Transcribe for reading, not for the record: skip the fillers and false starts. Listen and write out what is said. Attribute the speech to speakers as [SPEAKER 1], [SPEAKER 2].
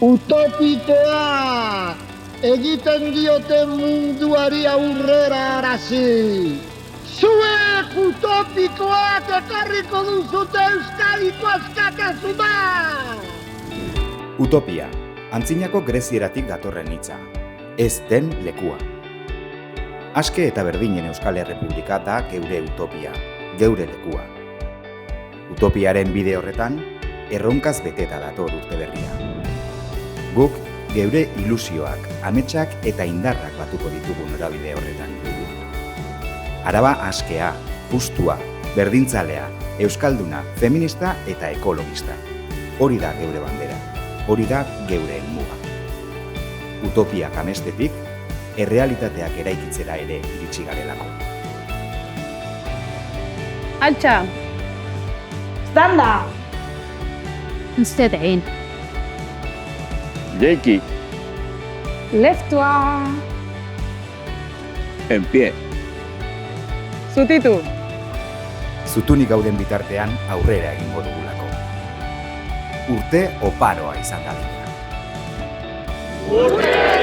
[SPEAKER 1] Utopikoa! Egiten diote munduari aurrera arazi. Zuek utopikoak ekarriko duzute Euskadiko askatasuna!
[SPEAKER 2] Utopia, antzinako grezieratik datorren hitza, ez den lekua. Aske eta berdinen Euskal Errepublika da geure utopia, geure lekua. Utopiaren bide horretan, erronkaz beteta dator urte berria. Guk, geure ilusioak, ametsak eta indarrak batuko ditugu norabide horretan. Araba askea, justua, berdintzalea, euskalduna, feminista eta ekologista. Hori da geure bandera, hori da geure helmuga. Utopiak amestetik, errealitateak eraikitzera ere iritsi garelako.
[SPEAKER 3] Altxa!
[SPEAKER 4] Standa!
[SPEAKER 3] Zetein.
[SPEAKER 5] Jeiki,
[SPEAKER 4] Leftua!
[SPEAKER 5] en pie.
[SPEAKER 4] Zutitu!
[SPEAKER 2] Zutunik gauden bitartean aurrera egingo dugulako. Urte oparoa izan dadila.
[SPEAKER 1] Urte